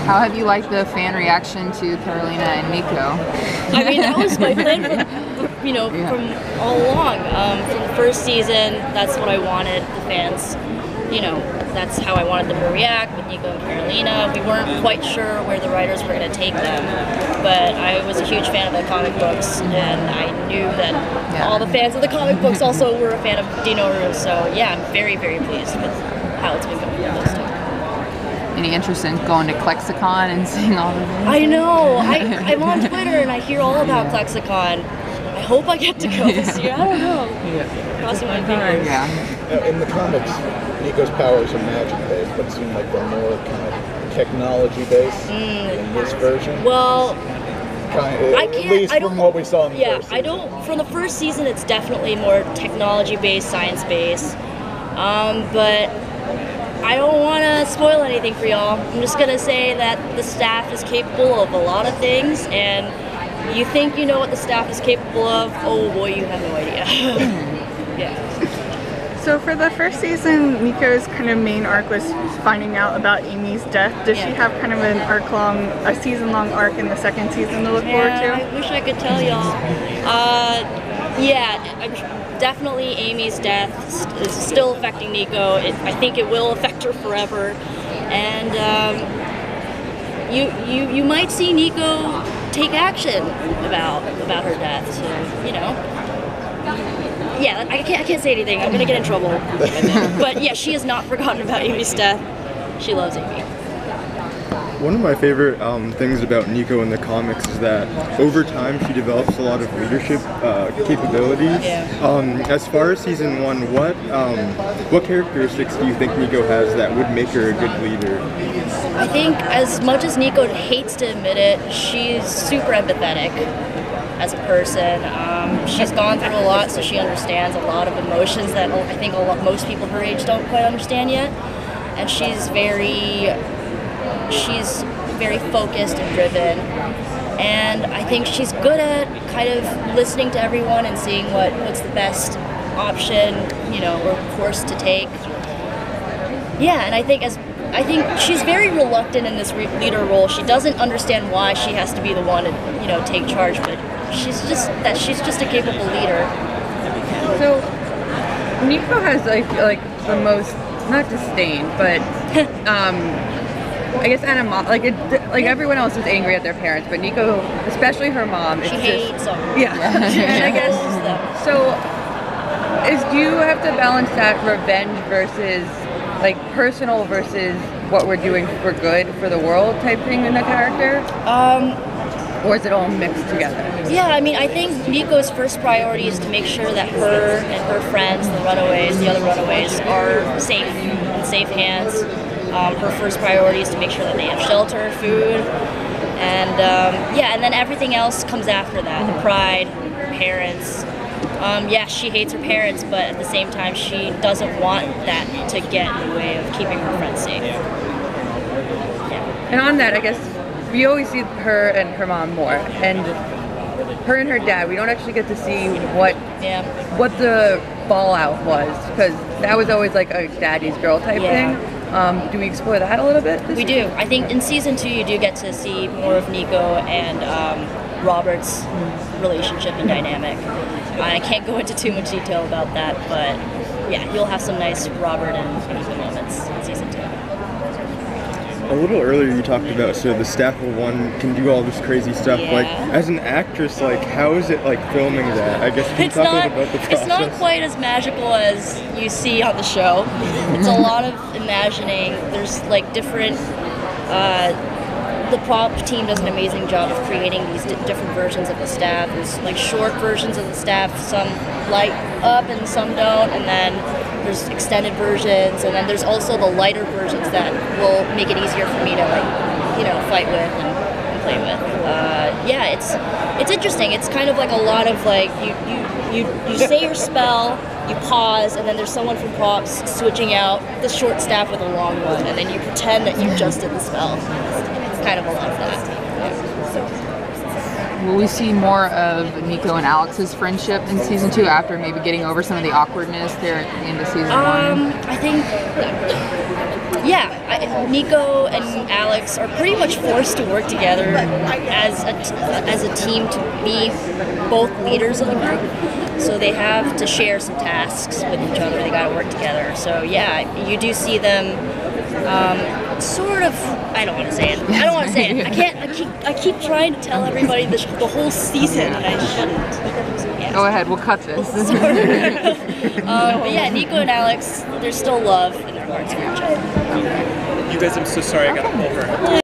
How have you liked the fan reaction to Carolina and Nico? I mean, that was my plan from, from all along. From the first season, that's what I wanted the fans, that's how I wanted them to react with Nico and Carolina. We weren't quite sure where the writers were going to take them, but I was a huge fan of the comic books, and I knew that all the fans of the comic books also were a fan of Minoru. So yeah, I'm very, very pleased with how it's been going with those two. Any interest in going to Klexicon and seeing all of them? I know. I'm on Twitter and I hear all about Klexicon. I hope I get to go this year. I don't know. Crossing my fingers. In the comics, Nico's powers are magic-based, but it seemed like they're more kind of technology-based in this version. Well, at least from what we saw in the first season. I don't. From the first season, it's definitely more technology-based, science-based. But I don't want to spoil anything for y'all. I'm just going to say that the staff is capable of a lot of things, and you think you know what the staff is capable of, oh boy, you have no idea. So for the first season, Nico's kind of main arc was finding out about Amy's death. Does she have kind of a season-long arc in the second season to look forward to? I wish I could tell y'all. Definitely Amy's death is still affecting Nico. I think it will affect her forever. And you might see Nico take action about her death. So, yeah, I can't say anything. I'm gonna get in trouble. But yeah, she has not forgotten about Amy's death. She loves Amy. One of my favorite things about Nico in the comics is that over time she develops a lot of leadership capabilities. As far as season 1, what characteristics do you think Nico has that would make her a good leader? I think as much as Nico hates to admit it, she's super empathetic as a person. She's gone through a lot, so she understands a lot of emotions that I think most people her age don't quite understand yet. And she's very focused and driven, and I think she's good at kind of listening to everyone and seeing what's the best option, or course to take. And I think she's very reluctant in this leader role. She doesn't understand why she has to be the one to take charge, but she's just a capable leader. So Nico has like the most, not disdain, but I guess everyone else is angry at their parents, but Nico, especially her mom, she hates them. And I guess so. Do you have to balance that revenge versus personal versus what we're doing for good for the world type thing in the character? Or is it all mixed together? Yeah, I mean, I think Nico's first priority is to make sure that her and her friends, the other runaways, are safe in safe hands. Her first priority is to make sure that they have shelter, food, and and then everything else comes after that. The pride, her parents. She hates her parents, but at the same time, she doesn't want that to get in the way of keeping her friends safe. And on that, I guess we always see her and her mom more, and her and her dad. We don't actually get to see what the fallout was, because that was always like a daddy's girl type thing. Do we explore that a little bit? We do. I think in season 2 you do get to see more of Nico and Robert's relationship and dynamic. I can't go into too much detail about that, but yeah, you'll have some nice Robert and Nico moments in season 2. A little earlier you talked about the staff of one can do all this crazy stuff. As an actress, how is it filming that? I guess can you talk a little about the process? It's not quite as magical as you see on the show. It's a lot of imagining. There's different. The prop team does an amazing job of creating these different versions of the staff. There's short versions of the staff, some light up and some don't, and then there's extended versions, and then there's also the lighter versions that will make it easier for me to fight with and play with. It's interesting. It's kind of like a lot of you say your spell, you pause, and then there's someone from props switching out the short staff with a long one, and then you pretend that you just did the spell. It's kind of a lot of that. Will we see more of Nico and Alex's friendship in season 2 after maybe getting over some of the awkwardness there at the end of season 1? I think, Nico and Alex are pretty much forced to work together as a team to be both leaders of the group. So they have to share some tasks with each other. They got to work together. So yeah, you do see them sort of. I don't want to say it. I can't. I keep trying to tell everybody the whole season, and I shouldn't. Yeah. Go ahead. We'll cut this. But yeah, Nico and Alex, there's still love in their hearts for each other. You guys, I'm so sorry I got to pull her.